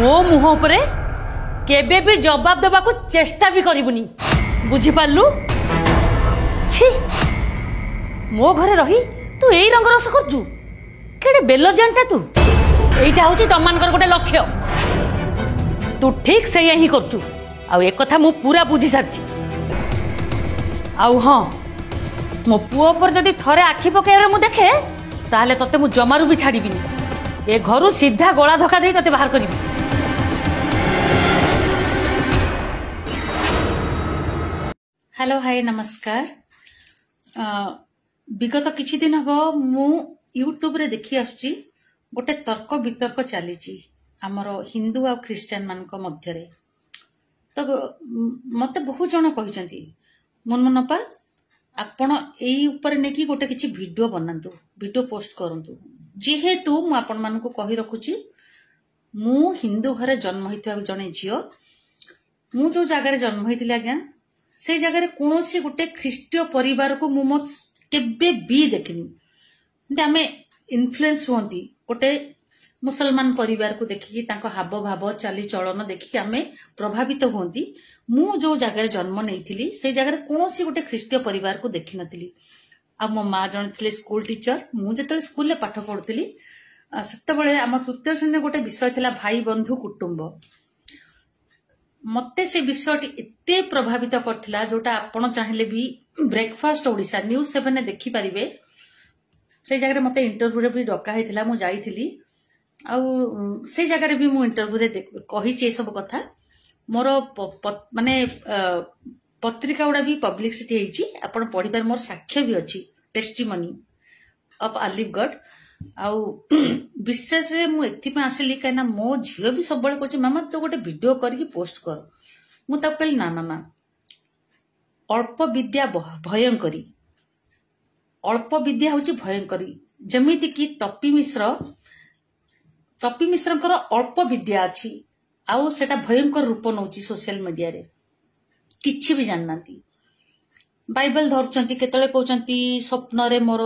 मो मुह उपरे केबे भी जवाब देवा को चेष्टा भी करिबुनी बुझिपारलु। छी मो घरे रही तू एई रंग रस करजु केडे बेलो जानटा तू एइटा होची तमानकर गोटे लक्ष्य तू ठीक से ही करजु आ एक कथा मु पूरा बुझी सारची आउ हाँ मो पुओ पर जदि थरे आखि पकेरे मु देखे ताहले तते मु जमारू भी छाड़ीबिनी ए घरु सीधा गोला धक्का दे तते बाहर करिबी। हेलो हाय नमस्कार। विगत किछि दिन हम मु यूट्यूब रे देखि आछी गोटे तर्क वितर्क चली आमर हिंदू आ ख्रिस्टियन मानक मध्य रे तो मते बहुत जन कहिसंती मनमनपा आपण एई ऊपर नेकी गोटे किछि वीडियो बनांतु वीडियो पोस्ट करंतु जेहेतु मु आपण मानकु कहि रखुची मु हिंदू घरे जन्म होइतबा जने झियो मु जो जगह रे जन्म होइतिले आज्ञा से जगह कौन गोटे ख्रीष्टीय परिवार को मु केबे भी देखनी आमे इन्फ्लुएंस हुंती गोटे मुसलमान परिवार को देखिकी तांको हाव भाव चाली चलन देखिकी आमे प्रभावित हुंती मु जो जगह जन्म नहीं से जगह कौन गोटे ख्रीष्टीय परिवार को देखी नथिली। आ मो माँ जन थे स्कूल टीचर मु जते स्कूल ले पाठ पढ़ुली सेते आम तृतीय श्रेणी गोटे विषय थिला भाई बंधु कुटुंब मते से विषयटी एते प्रभावित करथिला जोटा आपण चाहिले भी ब्रेकफास्ट ओडिशा न्यूज 7 ने देखि परिबे से जगह मते इंटरव्यू रे भी डका हेतिला मु जाईथिली आ से जगह भी मु इंटरव्यू रे कहि चे सब कथा मोर माने पत्रिका गुड़ा भी पब्लिसिटी हेची आपण पढिबार मोर साक्ष्य भी अछि टेस्टिमनी ऑफ आलिवगढ़ आउ विशेष मु एथि पे आसली काना मो झियो भी सब बळे कहछि मामा तो गोटे वीडियो करके पोस्ट कर मु तब कहली ना ना ना अल्प विद्या भयंकरी अल्प विद्या होछि भयंकरी जमिति कि तपी मिश्र अल्प विद्या अछि आउ सेटा भयंकर रूप नौची सोशल मीडिया रे किछि भी जाननाती बाइबल धरुचंती केतले कहउचंती स्वप्न रे मोर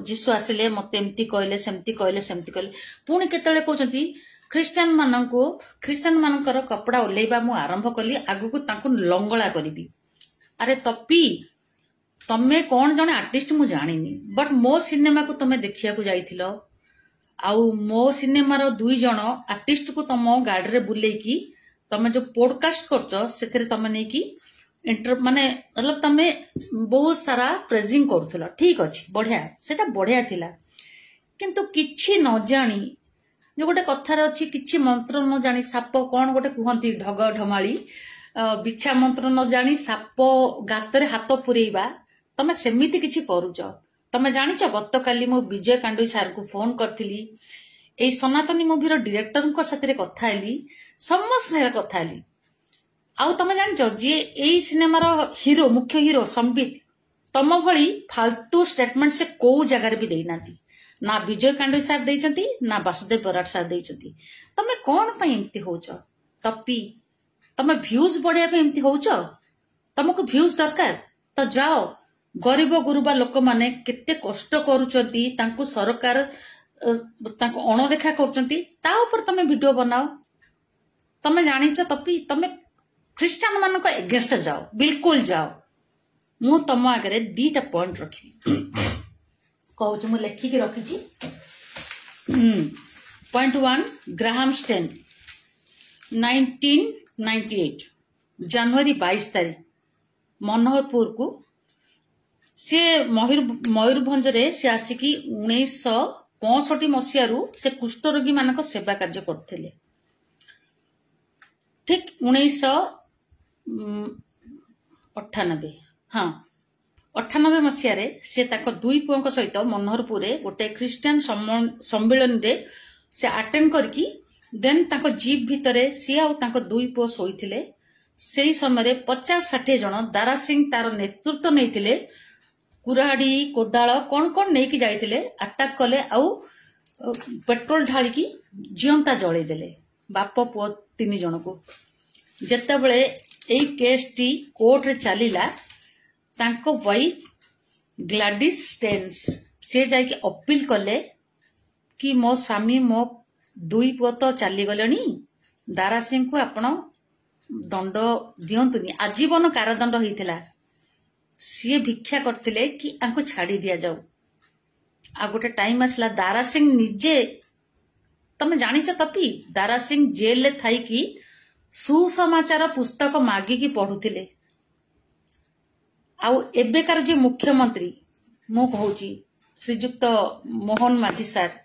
जीसु आसिले मते एम्ति कहले सेम्ति कहले पुणी केतले कहउचंती ख्रिस्टियन मानकर कपड़ा ओलेबा मु आरंभ कली आगु को तांको लंगळा करबी। अरे तपी तमे कोन जने आर्टिस्ट मु जानिनी बट मो सिनेमा को तमे देखिया को जाइथिलो आउ मो सिनेमा रो दुई जण आर्टिस्ट को तम गाड़ी रे बुलेकी तमे जो पॉडकास्ट करछो सेथरे तमे नै की इंटर माने मतलब तमे बहुत सारा प्रेजिंग करथुला ठीक अछि बढ़िया सेटा बढ़िया थिला किंतु किछि न जानी जो गोटे कथार अछि किछि मंत्र न जानी साप कोन गोटे कुहंती ढग ढमाली बिछा मंत्र न जानी साप गातरे हाथ पुरेइबा तमे सेमिति किछि करूछ तमे जानिछ गत काली मो विजय कांडोई सर को फोन करथिली एई सनातनी मूवी रो डायरेक्टर को साथे कथा हेली समस्त कथा हेली आउ तमे जानिछ जे एई सिनेमा रो हीरो मुख्य हीरो संबित तम भली फालतू स्टेटमेंट से को जगह भी देइनाती ना विजय कांडोई सर देइचंती ना वासुदेव बराड़ सर देइचंती तमे कोन पई एम्ति होउछ तपी तमे व्यूज बढ़िया पे एम्ति होउछ तमको व्यूज दरकार तो जाओ गरीब गुरुबा लोक माने केते कष्ट करूचंती तांको सरकार तांको अणदेखा करूचंती ता ऊपर तमे वीडियो बनाओ तमे जानिछ तपी तमे ख्रिस्टियन मानक एगेंस्ट जाओ बिल्कुल जाओ मु तम आगे दीटा पॉइंट रखी कहूँ मु लेखिकी रखी पॉइंट 1 ग्राहम स्टेन 1998 जनवरी 22 तारीख मनोहरपुर को सी मयूरभंज रे से आसिकी 1965 मसीह से कुष्ठ रोगी मानक सेवा कार्य करथिले ठीक 1998 हाँ 98 मसीह से दुई पुओं सहित मनोहरपुर गोटे ख्रिस्टियन सम्मेलन रे से अटेंड करकी देन तांको जीप भितरे सी आ दुई पुओ सोईथिले सेई समय 50-60 जन दारा सिंह तार नेतृत्व नैथिले कुराड़ी कोदाल कौन नहीं जाइथिले अटैक कले आउ पेट्रोल ढालिकी जियंता जळै देले बाप पुओ 3 जन को जेते बेले एई केस टी कोर्ट रे चलीला तांको वाइफ ग्लाडिस स्टेन्स से जाइके अपील कले कि मो स्वामी मो दुई पुओ तो चली गलेनी दारा सिंह को आपण दंड दियंतुनी आजीवन कारादंड होइथिला सी भिक्षा करथिले कि आंको छाड़ी दिया जाऊ आ गोटे टाइम आसला दारा सिंह निजे तमे जानिच कपि दारा सिंह जेल ले थाई कि सुसमाचार पुस्तक मागिकी पढ़ुथिले आउ एबेकार जे मुख्यमंत्री मु कहूची श्रीजुक्त मोहन माझी सार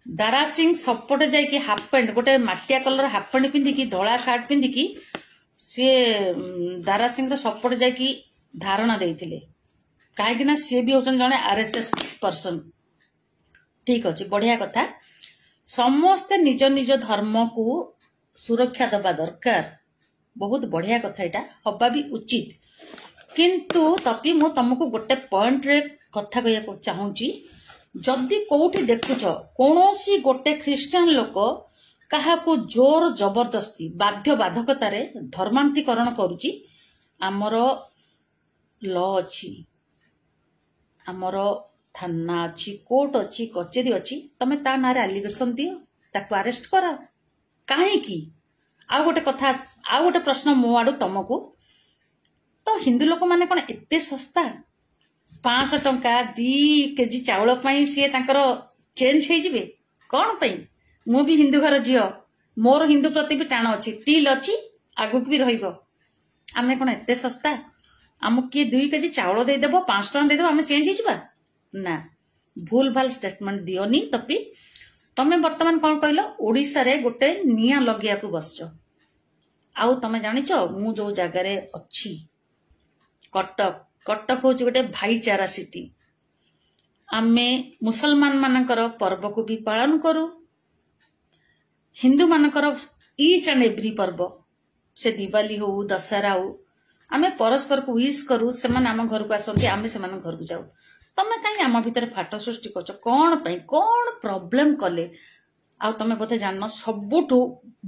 दारा सिंह सपटे जाइए हाफ पैंट गोटे माटिया कलर हाफ पैंट पिंधिकी धला सार्ट पिंधिकी सी दारा सिंह सपटे जाइए धारणा देइथिले काहेकि ना सी भी होचन जने आरएसएस पर्सन ठीक अच्छे बढ़िया कथा समस्ते निज निज धर्म को सुरक्षा दबा दरकार बहुत बढ़िया कथा एटा हवा भी उचित किंतु तपी मु तुमको गोटे पॉइंट रे कथा कहया चाहूची जदि कोठी देखुच कोनोसी गोटे ख्रिस्टियन लोक काहाको जोर जबरदस्ती बाध्य बाधकतार धर्मांतरीकरण करुची आमर लॉ अच्छी आमर थाना अच्छी कोर्ट अच्छी कचेरी अच्छी तमे ता नारे एलिगेशन दियो ताको अरेस्ट करा काहेकी आ गोटे कथा आ गोटे प्रश्न मो आडू तुमको तो हिंदू लोक माने कोन एते सस्ता 500 टंका 2 केजी चावल पाई सी तांकर चेंज हो जिवे कौन पाई मु भी हिंदू घर झियो मोर हिंदू प्रति भी टाण अच्छी टील अच्छी आगुक भी रहिबो आमे कोन एते सस्ता आम किए 2 केजी चावल दे देबो 5 टंका दे देबो आमे चेंज हिजबा ना भूल भाल स्टेटमेंट दियोनी तपी तमे वर्तमान कौन कहलो ओडिसा रे गोटे निया लगिया को बसचो आउ तमे जानिचो मु जो जगह रे अच्छी कटक कटक हूँ गोटे भाईचारा सिटी आमे मुसलमान मानकर पर्व को भी पालन करू हिंदू मानकर ईच एंड एवरी पर्व से दिवाली हो दशहरा हो आमे परस्पर को विश करू से आम घर को आसती आमे से घर को जाऊ तमे कहीं आम भितर फाट सृष्टि कर कौन कौन प्रॉब्लम कले आ तमे बोधे जान सबुठू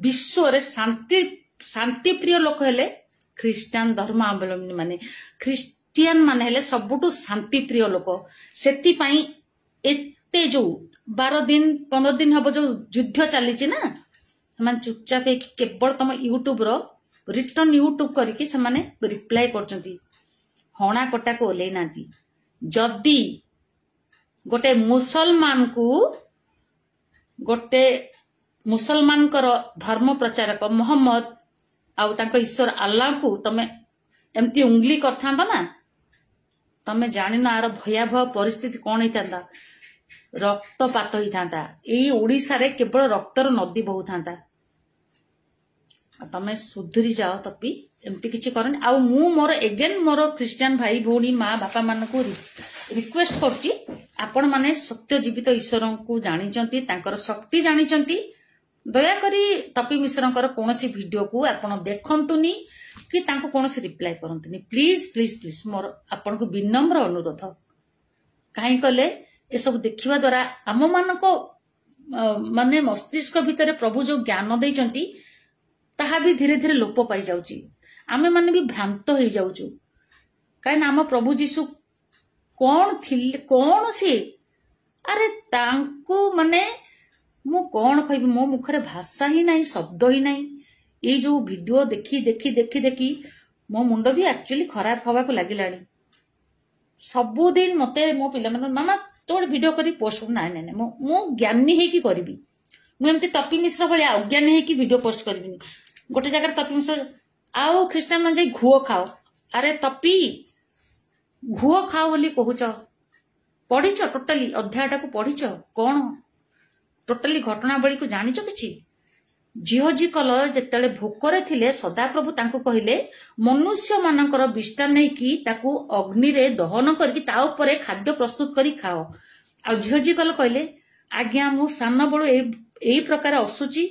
विश्व रे शांति शांति प्रिय लोक हेले ख्रिस्टियन धर्मावलंबी माने ख्रिस्टियन माने हेले सबुठू शांति प्रिय लोक सेति पई एते जो 12 दिन 15 दिन हबो जो युद्ध चली ना मन चुपचाप केवल तुम यूट्यूब रो रिटर्न यूट्यूब करके से माने रिप्लाई करचंती हणा कटा को ओले नाती जदी गोटे मुसलमान को गोटे मुसलमान धर्म प्रचारक मोहम्मद आउ तांको ईश्वर अल्लाह को तमे एमती उंगली करथा ना तमे जानिना आर भयावह परिस्थिति कौन होता रक्तपात होता यही ओडिशा रे केवल रक्तर नदी बहु था तमे सुधरी जाओ तपी एमती किछि करन आउ मु मोर एगेन मोर क्रिश्चियन भाई भौणी माँ बापा मान को रिक्वेस्ट करछि आपण माने सत्य जीवित ईश्वर को जानिचंती तांकर शक्ति जानिचंती दया करी तपी मिश्रंकर कोनोसी वीडियो को आपण देखंतुनी कि तांको कोनोसी रिप्लाई करंतुनी प्लीज प्लीज प्लीज मोर आपण को विनम्र अनुरोध काहे कले ए सब देखिबा द्वारा आम मानको माने मस्तिष्क भितर प्रभु जो ज्ञान दैचंती ताहा भी धीरे धीरे लोप पाई जाउची आमे माने भी भ्रांत हो जाउचु काहे ना आम प्रभु जीशु कौन थिले कौन सी अरे तांको माने मु कौन कहबी मो मुखरे भाषा ही नहीं शब्द ही नहीं ये जो वीडियो देखी देखी देखी देखी मो मुंड भी एक्चुअली खराब हवा को लागिलानी सबुदिन मते मो पिला मन मामा तोड़ वीडियो करी पोस्ट ना ना ना मो ज्ञानी है कि करबी मु एमती तपी मिश्र भली अज्ञानी है कि वीडियो पोस्ट करबिनी गोटे जगह तपी मिश्र आउ ख्रिस्टान मन जाई घुओ खाओ अरे तपी घुओ खाओ बोली कहूच पढ़ीच टोटाली अध्यायटा को पढ़ीच कौन टोटाली घटनावली को जानिच किछि जियोजिकल जेतेले भोकरे थिले सदाप्रभु तांको कहिले मनुष्य मानकर विष्टा नै कि ताकू अग्नि रे दहन करके ता ऊपर खाद्य प्रस्तुत करी खाओ आ जियोजिकल कहिले आज्ञा मु सान बळो एई प्रकार असुची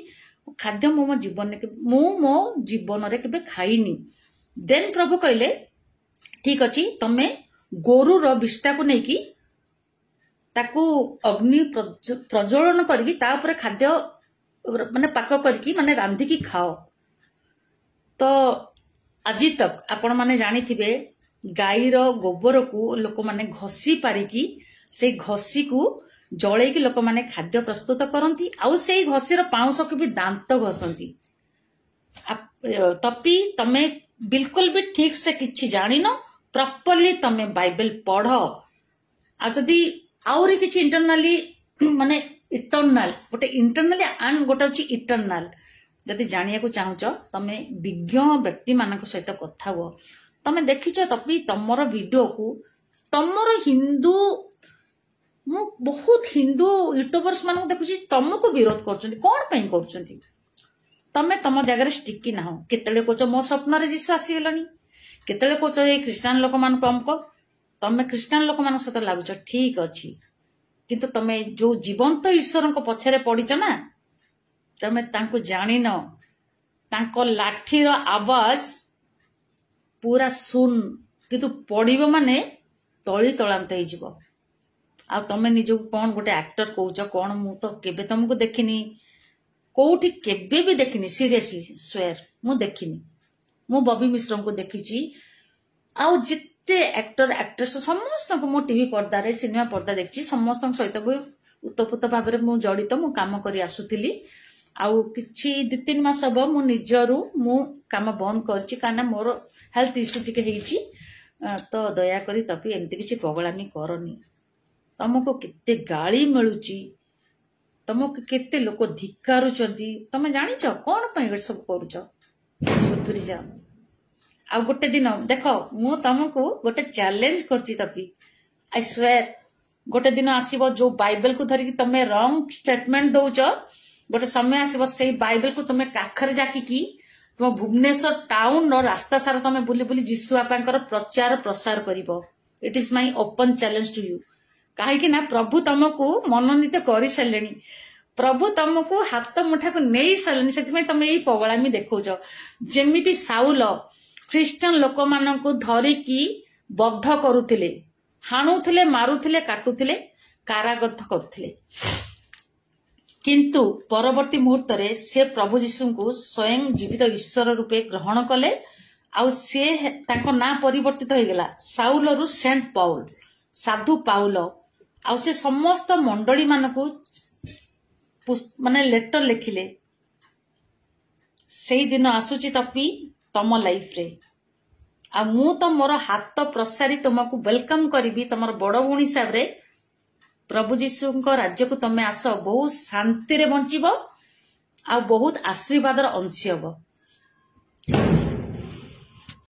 खाद्य मो जीवन रे केबे खाइनी देन प्रभु कहिले ठीक अछि तमे गोरु रो विष्टा को नै कि ताकू अग्नि प्रज्वलन करके ता ऊपर खाद्य माने पाक करके माने रांधी की खाओ तो आज तक आपण माने जानी थिबे गाईर गोबर को लोक माने घसी पारिकी से घसी को जळे की लोक माने खाद्य प्रस्तुत करंती आउ से घसी रो पाउस को भी दांत घसंती तपी तमे बिल्कुल भी ठीक से किछि जानी न प्रॉपर्ली तमे बाइबल पढ़ आ जदी आउरी किछि इंटरनली माने इटर्नल गोटे इंटरनली एंड गोटे अछि इटर्नल जदी जानिया को चाहूच तमे विज्ञ व्यक्ति मानक सहित कथा हो तमे देखिछ तपी तमरो वीडियो को तमरो हिंदू मु बहुत हिंदू यूट्यूबर्स मानक देखुछि तमको विरोध करछन्ती कोन पई करछन्ती तमे तम जगह स्टिकी ना हो केतले कोच मो स्वप्न रे जीसु आसी गेलनी केतले कोच ए क्रिश्चियन लोक मान को हमको तमे क्रिश्चियन लोक मान सहित लागुछ ठीक अछि किंतु तमे जो जीवंत ईश्वर को पछरे पडिछ ना तमे तांको जानि न तांको लाठी रो आवाज पूरा सुन किंतु पडिबो माने तळी तळांत हे जिवो आ तमे निजो कोन गोटे एक्टर कहउछ कोन मु तो केबे तुमको देखिनी कोठी केबे भी देखिनी सीरियसली स्वेयर मु देखिनी मु बॉबी मिश्र को देखिची आ जिते एक्टर एक्ट्रेस समस्त को मु टीवी पर्दा रे सिनेमा पर्दा देखिची समस्त सहित उतपुत भाव में मु जड़ित मु काम करी आसुथिली आउ किछि 2-3 मास हबो मु निजरू मु काम बंद करची काना मोर हेल्थ इश्यू टिके हेची तो दया करी तपी एमती किछि पगलामी करनी तुमको केते गाली मिलुची तुमको केते लोक धिक्कारुचंती तमे जानिछ कोन पई सब करूछ सुधुरी जा आ गोटे दिन देखो मु तुमको गोटे चैलेंज करची तपी आई स्वेयर गोटे दिन आसीबो जो बाइबल को धरि तमे रॉन्ग स्टेटमेंट दउछ गोटे समय आसीबो सेही बाइबल को तमे काखर जाकी की तुम भुवनेश्वर टाउन और रास्ता सारा तमे बुली बुली जीसु बापांकर प्रचार प्रसार करिवो it is my open challenge to you काहे ना प्रभु तुमको मनोनीत कर सारे प्रभु तुमको हाथ मुठा को नहीं सारे से तुम यही पगलामी देखौछ जेमिति साउल ख्रीस्टान लोक मान को धरिकी बद्ध करुथिले हाणुथिले मारुथिले काटुथिले कारागत करुथिले किंतु परवर्ती मुहूर्त रे से प्रभु यीशु को स्वयं जीवित ईश्वर रूपे ग्रहण कले आउ से तांको ना परिवर्तित हो गला साउल रु सेंट पाउल साधु पाउल आउ से समस्त मंडली मान को माने लेटर लिखिले से दिन आसुची तपी तम लाइफ रे आ मु तो मोर हाथ प्रसारी तुमको वेलकम करी तुम बड़ भूणी हिसाब रे प्रभु जीशु राज्य को तमे आस बहुत शांति रे बंचिबो आ बहुत आशीर्वाद अंश हबो।